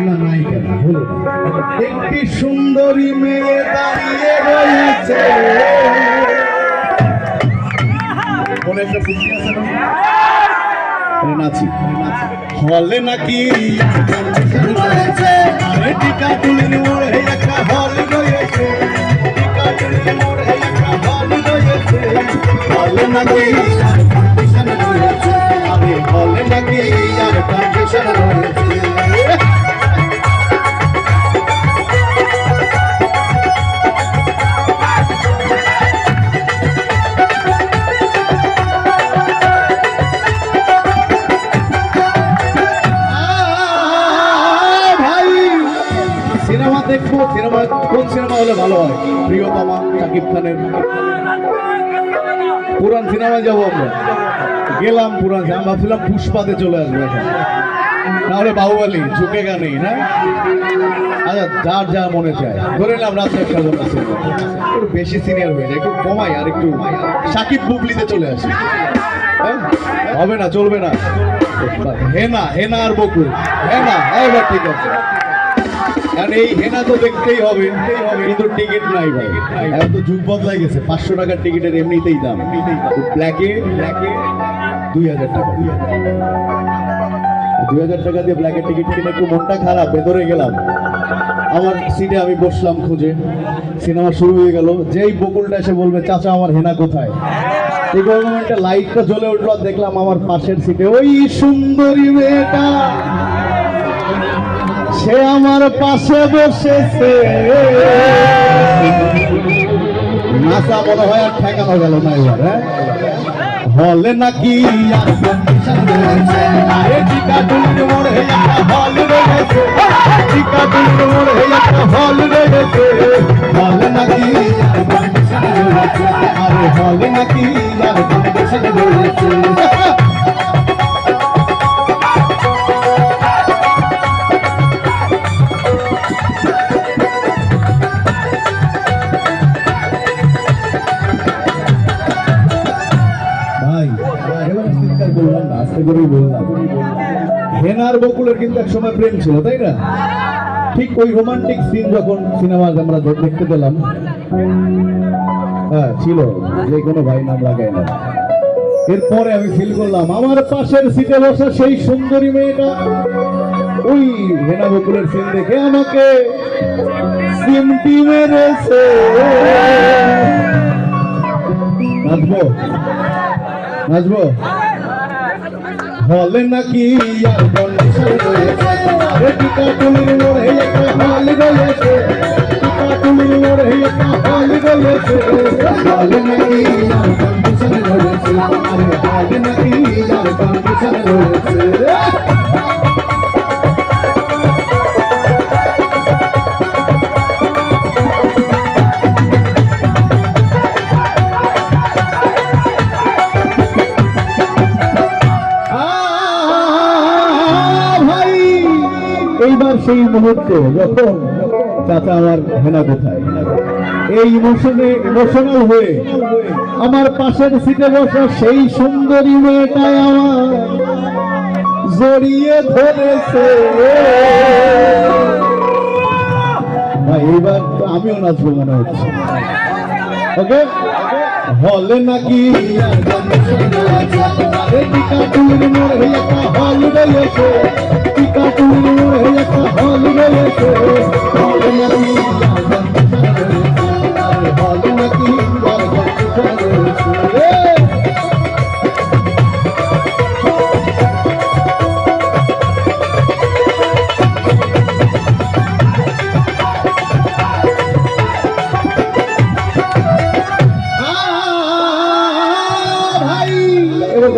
না নায়িকা না, হলো না। একটি সুন্দরী মেয়ে দাঁড়িয়ে রয়েছে, মনে একটা ফুটি আছে না, নাচি হলে নাকি আরে টিকা টুলির মোড়ে একটা হল রয়েছে, টিকা টুলির মোড়ে একটা হল রয়েছে, হলে নাকি আরে হলে নাকি আর কন্ডিশন রয়েছে। সিনেমা দেখবো, সিনেমা কোন সিনেমা হলে ভালো হয়? প্রিয়তমা, শাকিব খানের পুরান সিনেমায় যাবো আমরা। গেলাম পুরান, আমি ভাবছিলাম পুষ্পাতে চলে আসবো এখন, নাহলে বাহুবলী, ঝুঁকে গানে না। আচ্ছা, যার যা মনে চায় ধরে নিলাম রাত 1টা ঘন্টা সিনেমা, একটু বেশি সিনিয়র হয়ে যায়, একটু কমাই আর একটু শাকিব বুবলিতে চলে আসি। হ্যাঁ, হবে না, চলবে না। হেনা, হেনা আর বকুল, হেনা এবার ঠিক আছে, কারণ এই হেনা তো দেখতেই হবে, কিন্তু টিকিট নাই ভাই, এখন তো যুগ বদলাই গেছে। 500 টাকার টিকিটের এমনিতেই দাম, ব্ল্যাকে 2000 টাকা, 2000 টাকা দিয়ে ব্ল্যাকের টিকিট কিনে একটু মনটা খারাপ, ভেতরে গেলাম, আমার সিটে আমি বসলাম খুঁজে, সিনেমা শুরু হয়ে গেল, যেই বকুলটা এসে বলবে চাচা আমার হেনা কোথায়, এই গভর্নমেন্টে লাইটটা জ্বলে উঠলো, দেখলাম আমার পাশের সিটে ওই সুন্দরী মেয়েটা, সে আমার পাশে বসেছে। নাচা মনে হয় আর ঠেকানো গেল না এবার। হলে নাকি টিকা টুলির মোড়ে একটা হল রয়েছে, টিকা টুলির মোড়ে একটা হল রয়েছে, হলে নাকি আরে হলে নাকি আর কন্ডিশন রয়েছে। হেনার বকুলের কিন্তু এক সময় প্রেম ছিল, তাই না? ঠিক ওই রোমান্টিক সিন যখন সিনেমা আমরা দেখতে পেলাম, হ্যাঁ ছিল, যে কোনো ভাই নাম লাগায় না। এরপরে আমি ফিল করলাম আমার পাশের সিটে বসা সেই সুন্দরী মেয়েটা ওই হেনা বকুলের সিন দেখে আমাকে সিমটি মেরেছে। নাচবো নাচবো, হলে নাকি আর কন্ডিশন রয়েছে, টিকা টুলির মোড়ে একটা হল রয়েছে, টিকা টুলির মোড়ে একটা হল রয়েছে, হলে নাকি আর কন্ডিশন রয়েছে, আরে হলে নাকি আর কন্ডিশন রয়েছে। এইবার সেই মুহূর্তে যখন চাচা আমার হেনা কোথায়, এই ইমোশনাল হয়ে আমার পাশের সিটে বসা সেই সুন্দরী মেয়েটাই আমার জড়িয়ে ধরেছে। এইবার তো আমিও নাচবো মনে হচ্ছে। ওকে, হলে নাকি টিকা টুলির মোড়ে একটা হল রয়েছে, টিকা টুলির মোড়ে একটা হল রয়েছে, হলে নাকি হলে নাকি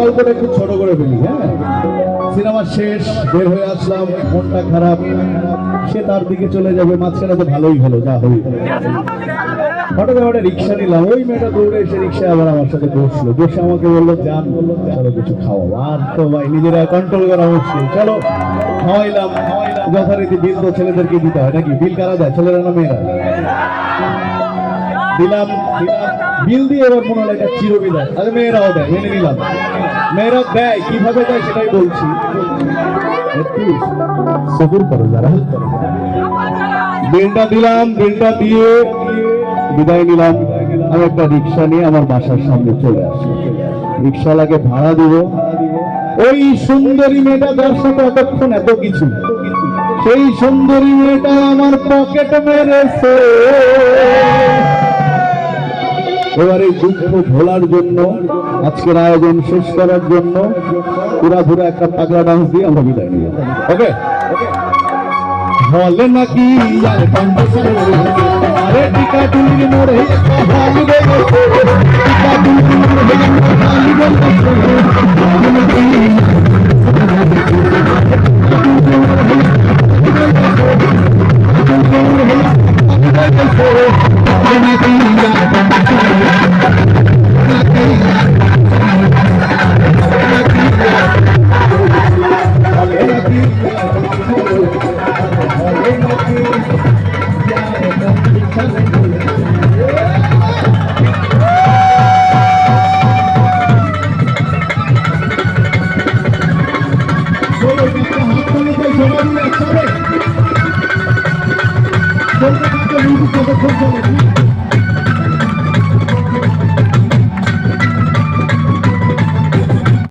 গল্পটা একটু ছোট করে ফেলি। হ্যাঁ, সিনেমা শেষ, বের হয়ে আসলাম, মনটা খারাপ, সে তার দিকে চলে যাবে, মাঝখানে তো ভালোই হলো, যা হলো। হঠাৎ একটা রিক্সা নিলাম, ওই মেয়েটা দৌড়ে এসে রিক্সা আবার আমার সাথে বসলো, বসে আমাকে বললো যান, চলো কিছু খাওয়া। আর তো ভাই নিজেরা কন্ট্রোল করা মুশকিল, চলো খাওয়াইলাম। যথারীতি বিল তো ছেলেদেরকে দিতে হয় নাকি? বিল কারা দেয়, ছেলেরা না মেয়েরা? দিলাম, বিল দিয়ে এবার মনে হলো একটা চিরবিদায়। আরে মেয়েরাও দেয়, মেনে নিলাম, মেয়েরা দেয়, কিভাবে দেয় সেটাই বলছি। একটু সবুর করো যারা। বেলটা দিলাম, বেলটা দিয়ে বিদায় নিলাম। আমি একটা রিক্সা নিয়ে আমার বাসার সামনে চলে আসি। রিক্সাওয়ালাকে ভাড়া দিব। ওই সুন্দরী মেয়েটা যার সাথে এতক্ষণ এত কিছু, সেই সুন্দরী মেয়েটা আমার পকেট মেরেছে। এবার এই দুঃখ ভোলার জন্য, আজকের আয়োজন শেষ করার জন্য পুরা একটা পাগলা ডান্স দিয়ে আমরা বিদায় নিব। ওকে, বলে নাকি আরে টিকা টুলি মোড়ে হাল গেছে, টিকা টুলি মোড়ে হাল গেছে।